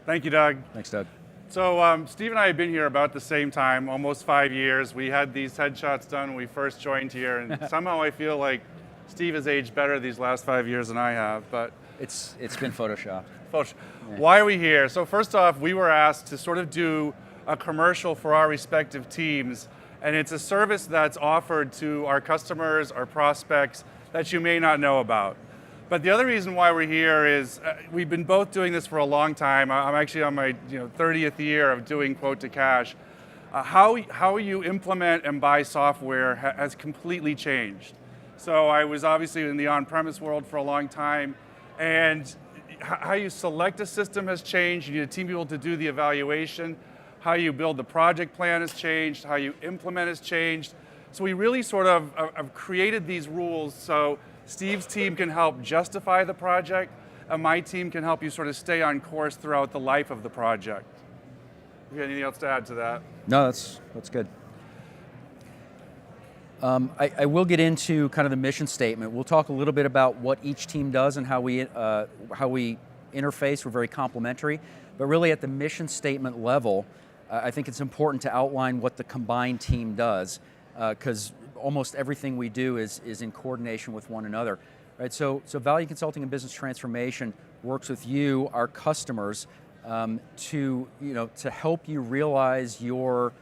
Thank you, Doug. Thanks, Doug. So Steve and I have been here about the same time, almost 5 years. We had these headshots done when we first joined here, and somehow I feel like Steve has aged better these last 5 years than I have. But It's been photoshopped. why are we here? So first off, we were asked to sort of do a commercial for our respective teams, and it's a service that's offered to our customers, our prospects, that you may not know about. But the other reason why we're here is we've been both doing this for a long time. I'm actually on my 30th year of doing quote to cash. How you implement and buy software has completely changed. So I was obviously in the on-premise world for a long time, and how you select a system has changed. You need a team of people to do the evaluation. How you build the project plan has changed. How you implement has changed. So we really sort of have created these rules so Steve's team can help justify the project, and my team can help you sort of stay on course throughout the life of the project. You got anything else to add to that? No, that's good. I will get into kind of the mission statement. We'll talk a little bit about what each team does and how we interface. We're very complementary, but really at the mission statement level, I think it's important to outline what the combined team does, because almost everything we do is in coordination with one another. Right? So Value Consulting and Business Transformation works with you, our customers, to help you realize your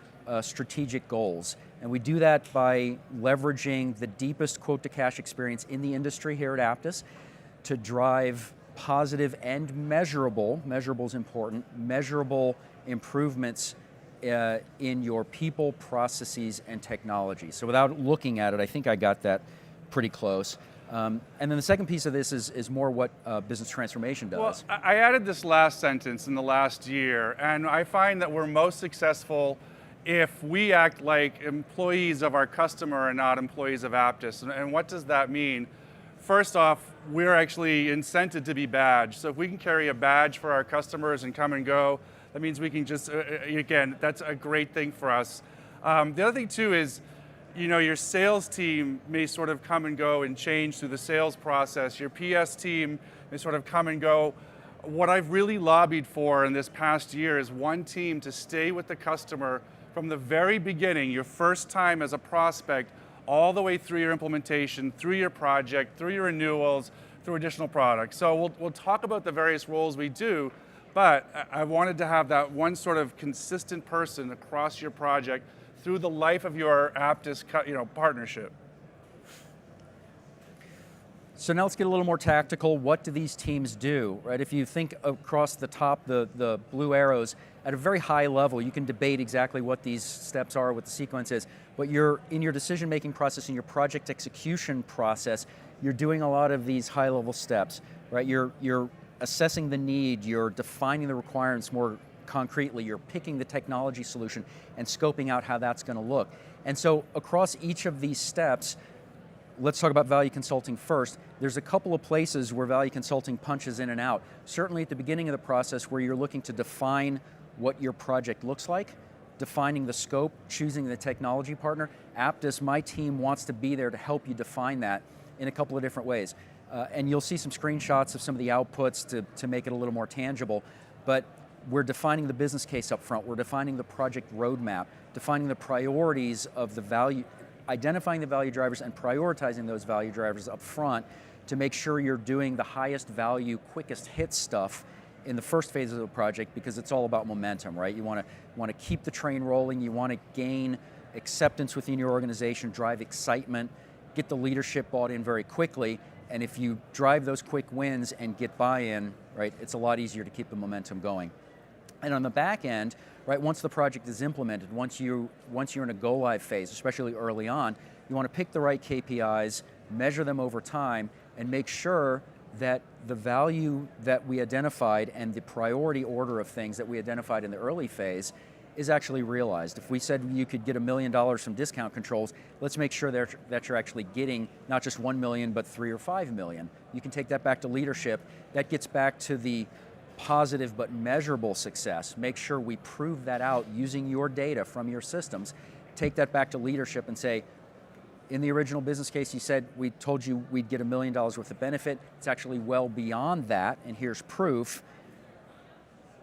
strategic goals. And we do that by leveraging the deepest quote-to-cash experience in the industry here at Apttus to drive positive and measurable is important, measurable improvements in your people, processes, and technology. So without looking at it, I think I got that pretty close. And then the second piece of this is more what business transformation does. Well, I added this last sentence in the last year, and I find that we're most successful if we act like employees of our customer and not employees of Apttus. And what does that mean? First off, we're actually incented to be badged. So if we can carry a badge for our customers and come and go, that means we can just, again, that's a great thing for us. The other thing too is, your sales team may sort of come and go and change through the sales process. Your PS team may sort of come and go. What I've really lobbied for in this past year is one team to stay with the customer from the very beginning, your first time as a prospect, all the way through your implementation, through your project, through your renewals, through additional products. So we'll talk about the various roles we do, but I wanted to have that one sort of consistent person across your project through the life of your Apttus partnership. So now let's get a little more tactical. What do these teams do, right? If you think across the top, the blue arrows, at a very high level, you can debate exactly what these steps are, what the sequence is, but in your decision-making process, in your project execution process, you're doing a lot of these high-level steps, right? You're assessing the need, you're defining the requirements more concretely, you're picking the technology solution and scoping out how that's going to look. And so across each of these steps, let's talk about Value Consulting first. There's a couple of places where Value Consulting punches in and out. Certainly at the beginning of the process where you're looking to define what your project looks like, defining the scope, choosing the technology partner. Apttus, my team, wants to be there to help you define that in a couple of different ways. And you'll see some screenshots of some of the outputs to make it a little more tangible. But we're defining the business case up front. We're defining the project roadmap, defining the priorities of the value, identifying the value drivers and prioritizing those value drivers up front to make sure you're doing the highest value, quickest hit stuff in the first phase of the project, because it's all about momentum, right? You want to keep the train rolling, you want to gain acceptance within your organization, drive excitement, get the leadership bought in very quickly, and if you drive those quick wins and get buy-in, right, it's a lot easier to keep the momentum going. And on the back end, right, once the project is implemented, once you're in a go-live phase, especially early on, you want to pick the right KPIs, measure them over time, and make sure that the value that we identified and the priority order of things that we identified in the early phase is actually realized. If we said you could get $1 million from discount controls, let's make sure that you're actually getting not just 1 million, but 3 or 5 million. You can take that back to leadership. That gets back to the positive but measurable success. Make sure we prove that out using your data from your systems. Take that back to leadership and say, in the original business case, you said we told you we'd get $1 million worth of benefit. It's actually well beyond that, and here's proof.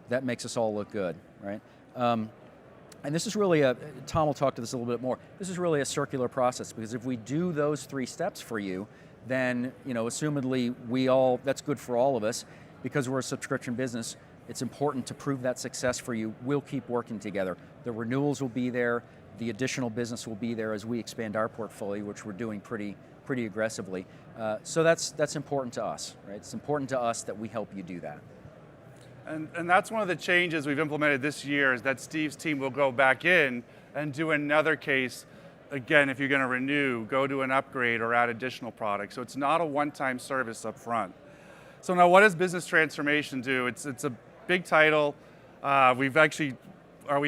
that makes us all look good, right? And this is really Tom will talk to this a little bit more, this is really a circular process, because if we do those 3 steps for you, then assumedly that's good for all of us. Because we're a subscription business, it's important to prove that success for you. We'll keep working together. The renewals will be there, the additional business will be there as we expand our portfolio, which we're doing pretty aggressively. So that's important to us, right? It's important to us that we help you do that. And that's one of the changes we've implemented this year, is that Steve's team will go back in and do another case. Again, if you're going to renew, go to an upgrade or add additional products. So it's not a one-time service up front. So now, what does business transformation do? It's a big title. Are we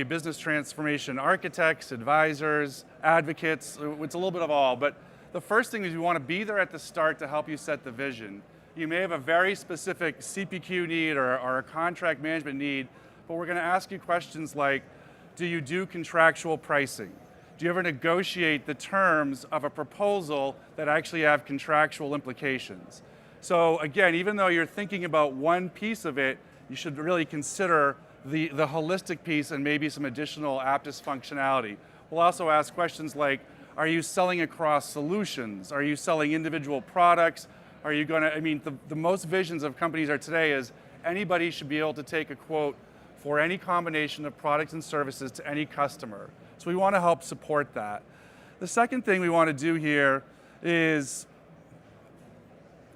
business transformation architects, advisors, advocates? It's a little bit of all, but the first thing is you want to be there at the start to help you set the vision. You may have a very specific CPQ need or a contract management need, but we're going to ask you questions like, do you do contractual pricing? Do you ever negotiate the terms of a proposal that actually have contractual implications? So again, even though you're thinking about one piece of it, you should really consider the holistic piece and maybe some additional Apttus functionality. We'll also ask questions like, are you selling across solutions? Are you selling individual products? Are you going to, the most visions of companies are today is anybody should be able to take a quote for any combination of products and services to any customer. So we want to help support that. The second thing we want to do here is,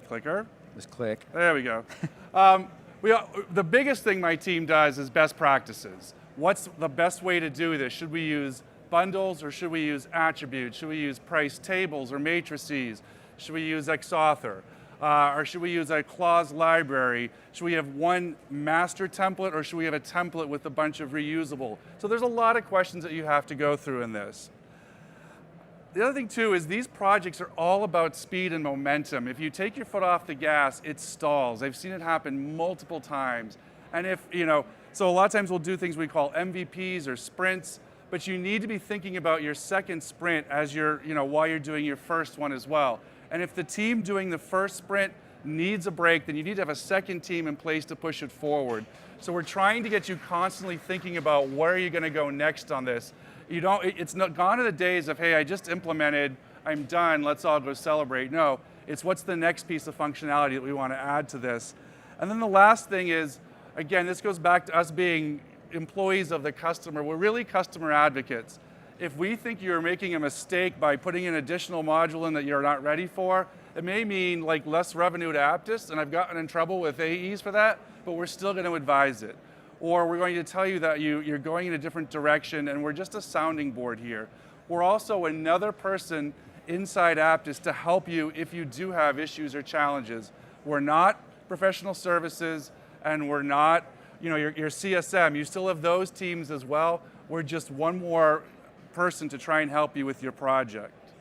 clicker. Just click. There we go. The biggest thing my team does is best practices. What's the best way to do this? Should we use bundles or should we use attributes? Should we use price tables or matrices? Should we use XAuthor? Or should we use a clause library? Should we have one master template or should we have a template with a bunch of reusable? So there's a lot of questions that you have to go through in this. The other thing too is these projects are all about speed and momentum. If you take your foot off the gas, it stalls. I've seen it happen multiple times. And so a lot of times we'll do things we call MVPs or sprints, but you need to be thinking about your second sprint as while you're doing your first one as well. And if the team doing the first sprint needs a break, then you need to have a second team in place to push it forward. So we're trying to get you constantly thinking about where are you going to go next on this. It's not gone are the days of, hey, I just implemented, I'm done, let's all go celebrate. No, it's what's the next piece of functionality that we want to add to this. And then the last thing is, again, this goes back to us being employees of the customer. We're really customer advocates. If we think you're making a mistake by putting an additional module in that you're not ready for, it may mean like less revenue to Apttus, and I've gotten in trouble with AEs for that, but we're still going to advise it. Or we're going to tell you that you're going in a different direction and we're just a sounding board here. We're also another person inside Apttus to help you if you do have issues or challenges. We're not professional services and we're not your CSM. You still have those teams as well. We're just one more person to try and help you with your project.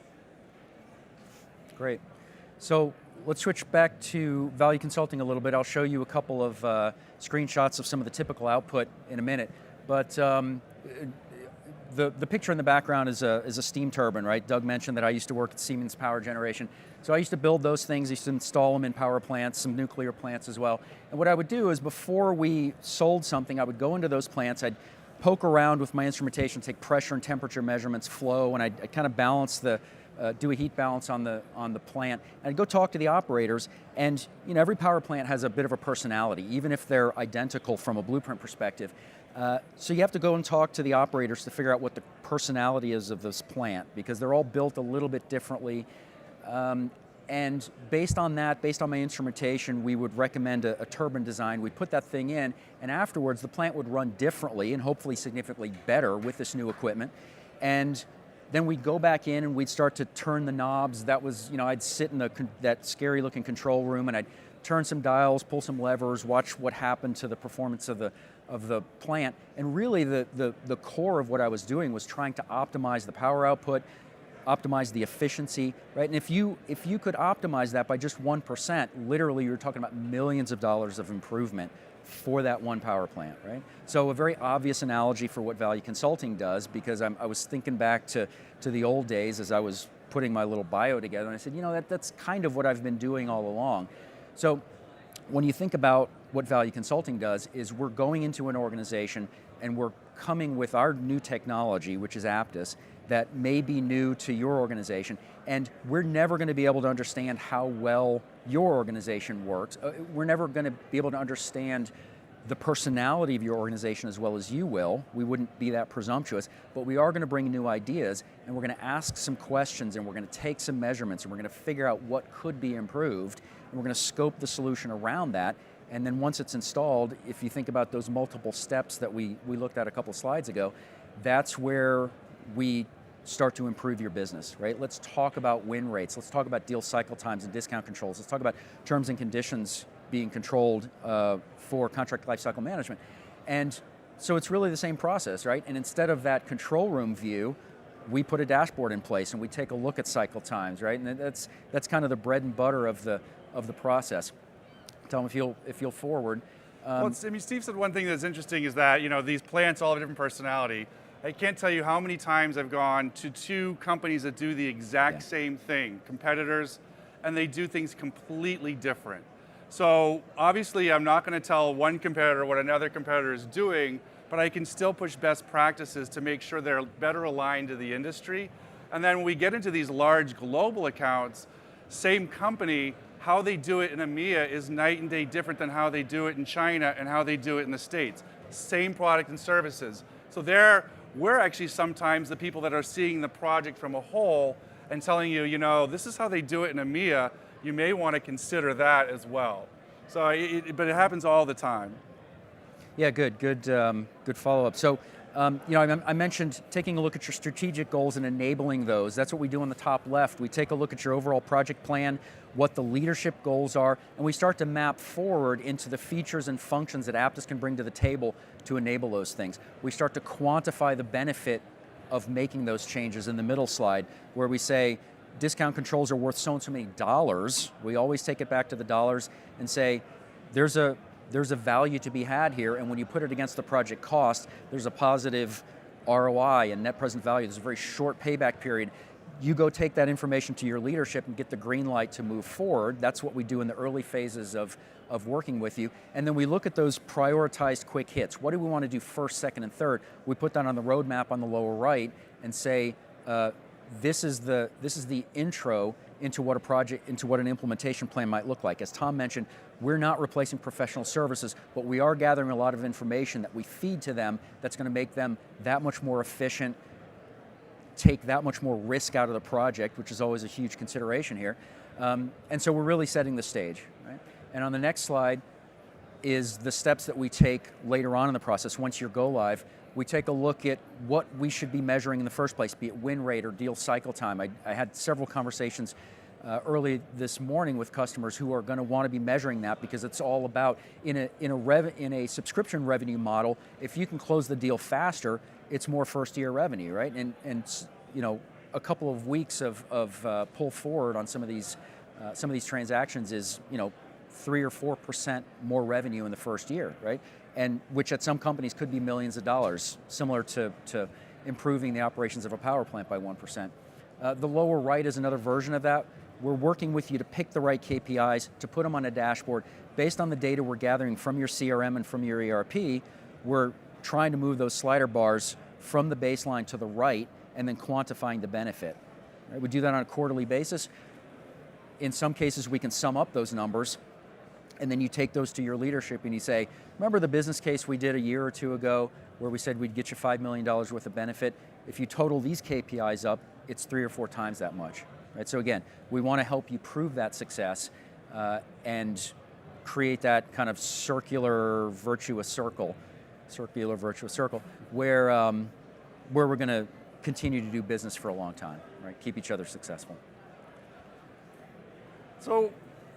Great. So let's switch back to value consulting a little bit. I'll show you a couple of screenshots of some of the typical output in a minute. But the picture in the background is a steam turbine, right? Doug mentioned that I used to work at Siemens Power Generation. So I used to build those things, I used to install them in power plants, some nuclear plants as well. And what I would do is before we sold something, I would go into those plants, I'd poke around with my instrumentation, take pressure and temperature measurements, flow, and I'd kind of balance do a heat balance on the plant. And I'd go talk to the operators, and every power plant has a bit of a personality, even if they're identical from a blueprint perspective. So you have to go and talk to the operators to figure out what the personality is of this plant, because they're all built a little bit differently. And based on that, based on my instrumentation, we would recommend a turbine design. We'd put that thing in, and afterwards the plant would run differently and hopefully significantly better with this new equipment. And then we'd go back in and we'd start to turn the knobs. That was, I'd sit in that scary looking control room and I'd turn some dials, pull some levers, watch what happened to the performance of the plant. And really the core of what I was doing was trying to optimize the power output, optimize the efficiency, right? And if you could optimize that by just 1%, literally you're talking about millions of dollars of improvement for that one power plant, right? So a very obvious analogy for what value consulting does, because I was thinking back to the old days as I was putting my little bio together, and I said, that's kind of what I've been doing all along. So when you think about what value consulting does, is we're going into an organization and we're coming with our new technology, which is Apttus, that may be new to your organization, and we're never going to be able to understand how well your organization works. We're never going to be able to understand the personality of your organization as well as you will. We wouldn't be that presumptuous, but we are going to bring new ideas, and we're going to ask some questions, and we're going to take some measurements, and we're going to figure out what could be improved, and we're going to scope the solution around that. And then once it's installed, if you think about those multiple steps that we looked at a couple slides ago, that's where we start to improve your business, right? Let's talk about win rates. Let's talk about deal cycle times and discount controls. Let's talk about terms and conditions being controlled for contract lifecycle management. And so it's really the same process, right? And instead of that control room view, we put a dashboard in place and we take a look at cycle times, right? And that's kind of the bread and butter of the process. Tell them if you'll forward. Well, I mean, Steve said one thing that's interesting is that, you know, these plants all have a different personality. I can't tell you how many times I've gone to two companies that do the exact same thing, competitors, and they do things completely different. So obviously I'm not going to tell one competitor what another competitor is doing, but I can still push best practices to make sure they're better aligned to the industry. And then when we get into these large global accounts, same company, how they do it in EMEA is night and day different than how they do it in China and how they do it in the States. Same product and services. So we're actually sometimes the people that are seeing the project from a whole and telling you, you know, this is how they do it in EMEA. You may want to consider that as well. So, but it happens all the time. Yeah, good follow-up. So, you know, I mentioned taking a look at your strategic goals and enabling those. That's what we do on the top left. We take a look at your overall project plan, what the leadership goals are, and we start to map forward into the features and functions that Apttus can bring to the table to enable those things. We start to quantify the benefit of making those changes in the middle slide, where we say, discount controls are worth so and so many dollars. We always take it back to the dollars and say, there's a value to be had here, and when you put it against the project cost, there's a positive ROI and net present value. There's a very short payback period. You go take that information to your leadership and get the green light to move forward. That's what we do in the early phases of working with you. And then we look at those prioritized quick hits. What do we want to do first, second, and third? We put that on the roadmap on the lower right and say, this is the intro into what a project, into what an implementation plan might look like. As Tom mentioned, we're not replacing professional services, but we are gathering a lot of information that we feed to them that's going to make them that much more efficient, take that much more risk out of the project, which is always a huge consideration here. And so we're really setting the stage, right? And on the next slide is the steps that we take later on in the process. Once you go live, we take a look at what we should be measuring in the first place, be it win rate or deal cycle time. I had several conversations early this morning with customers who are going to want to be measuring that, because it's all about, in a subscription revenue model, if you can close the deal faster, it's more first year revenue, right? And you know, a couple of weeks of pull forward on some of these transactions is, you know, 3 or 4% more revenue in the first year, right? And which at some companies could be millions of dollars, similar to improving the operations of a power plant by 1%. The lower right is another version of that. We're working with you to pick the right KPIs, to put them on a dashboard. Based on the data we're gathering from your CRM and from your ERP, we're trying to move those slider bars from the baseline to the right and then quantifying the benefit. Right? We do that on a quarterly basis. In some cases, we can sum up those numbers, and then you take those to your leadership and you say, remember the business case we did a year or two ago where we said we'd get you $5 million worth of benefit? If you total these KPIs up, it's 3 or 4 times that much. Right? So again, we want to help you prove that success and create that kind of circular virtuous circle where we're going to continue to do business for a long time, right? Keep each other successful. So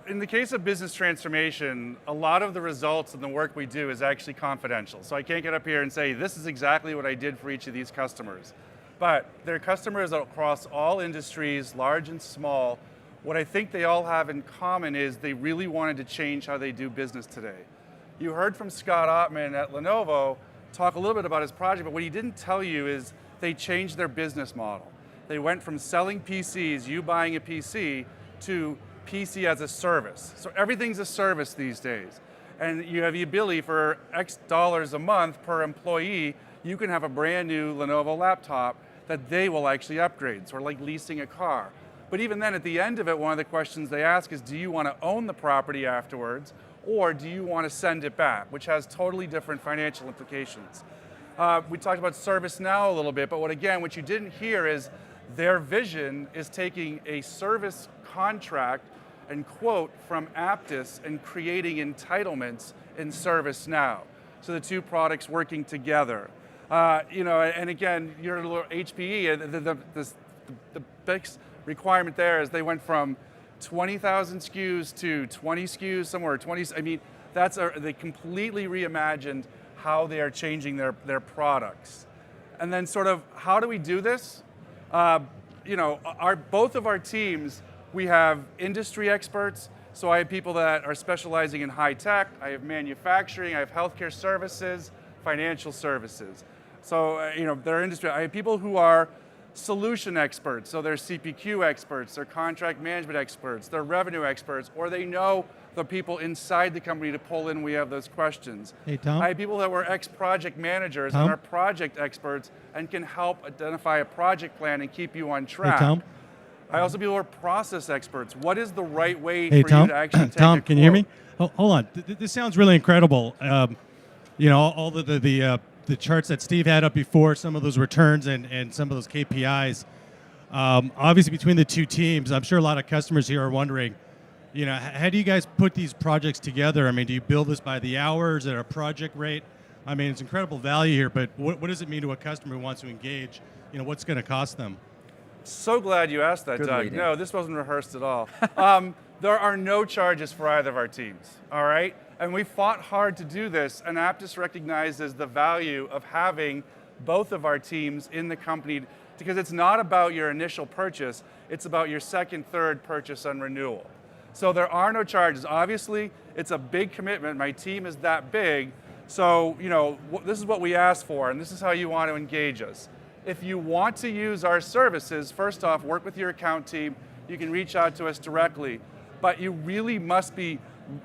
in the case of business transformation, a lot of the results and the work we do is actually confidential. So I can't get up here and say, this is exactly what I did for each of these customers. But they're customers across all industries, large and small. What I think they all have in common is they really wanted to change how they do business today. You heard from Scott Ottman at Lenovo talk a little bit about his project, but what he didn't tell you is they changed their business model. They went from selling PCs, you buying a PC, to PC as a service. So everything's a service these days. And you have the ability for X dollars a month per employee, you can have a brand new Lenovo laptop that they will actually upgrade, sort of like leasing a car. But even then, at the end of it, one of the questions they ask is, do you want to own the property afterwards, or do you want to send it back, which has totally different financial implications. We talked about ServiceNow a little bit, but what you didn't hear is their vision is taking a service contract and quote from Apttus and creating entitlements in ServiceNow. So the two products working together. And again, you're a little HPE, the big requirement there is they went from 20,000 SKUs to 20 SKUs, somewhere 20, I mean, they completely reimagined how they are changing their products. And then sort of, how do we do this? Both of our teams, we have industry experts, so I have people that are specializing in high tech, I have manufacturing, I have healthcare services, financial services. So, they're industry. I have people who are solution experts, so they're CPQ experts, they're contract management experts, they're revenue experts, or they know the people inside the company to pull in. We have those questions. Hey, Tom. I have people that were ex-project managers Tom? and are project experts and can help identify a project plan and keep you on track. Hey, Tom. I also have people who are process experts. What is the right way Hey, for Tom. you to actually take Tom, a can you hear quote? me? Hold on. This sounds really incredible. All the charts that Steve had up before, some of those returns and some of those KPIs. Obviously, between the two teams, I'm sure a lot of customers here are wondering, how do you guys put these projects together? I mean, do you build this by the hour? Is it a project rate? I mean, it's incredible value here, but what does it mean to a customer who wants to engage? What's going to cost them? So glad you asked that, Good Doug. lead-in. No, this wasn't rehearsed at all. There are no charges for either of our teams, all right? And we fought hard to do this, and Apttus recognizes the value of having both of our teams in the company, because it's not about your initial purchase, it's about your second, third purchase and renewal. So there are no charges. Obviously, it's a big commitment. My team is that big. So, this is what we ask for, and this is how you want to engage us. If you want to use our services, first off, work with your account team. You can reach out to us directly, but you really must be,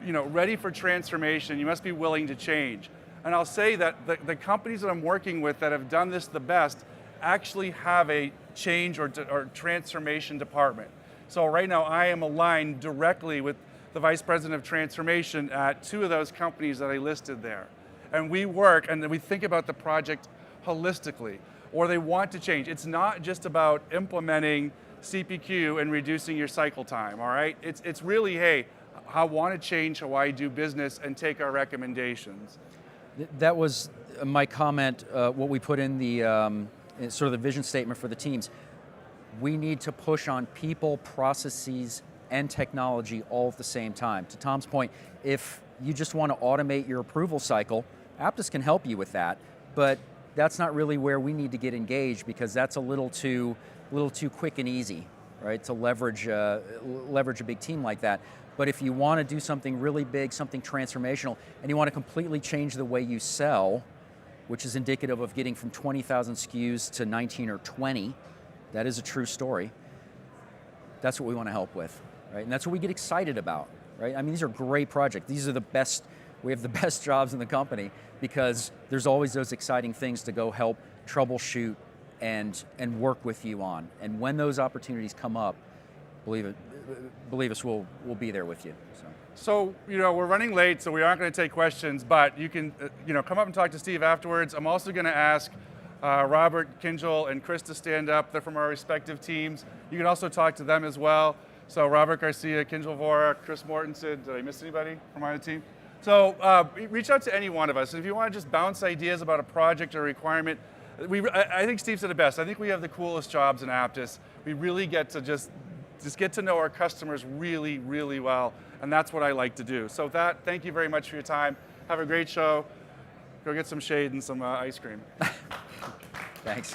ready for transformation. You must be willing to change. And I'll say that the companies that I'm working with that have done this the best actually have a change or transformation department. So right now I am aligned directly with the Vice President of Transformation at two of those companies that I listed there. And we work and we think about the project holistically, or they want to change. It's not just about implementing CPQ and reducing your cycle time, all right? It's really, hey, I want to change how I do business and take our recommendations. That was my comment, what we put in the sort of the vision statement for the teams. We need to push on people, processes, and technology all at the same time. To Tom's point, if you just want to automate your approval cycle, Apttus can help you with that, but that's not really where we need to get engaged, because that's a little too quick and easy, right? To leverage a big team like that. But if you want to do something really big, something transformational, and you want to completely change the way you sell, which is indicative of getting from 20,000 SKUs to 19 or 20, that is a true story. That's what we want to help with, right? And that's what we get excited about, right? I mean, these are great projects. These are the best, we have the best jobs in the company, because there's always those exciting things to go help troubleshoot and work with you on. And when those opportunities come up, believe us, we'll be there with you. So, we're running late, so we aren't going to take questions, but you can, come up and talk to Steve afterwards. I'm also going to ask Robert Kinjal and Chris to stand up. They're from our respective teams. You can also talk to them as well. So Robert Garcia, Kinjal Vora, Chris Mortensen. Did I miss anybody from my team? So reach out to any one of us. And if you want to just bounce ideas about a project or requirement, I think Steve said it best. I think we have the coolest jobs in Apttus. We really get to just get to know our customers really, really well. And that's what I like to do. So with that, thank you very much for your time. Have a great show. Go get some shade and some ice cream. Thanks.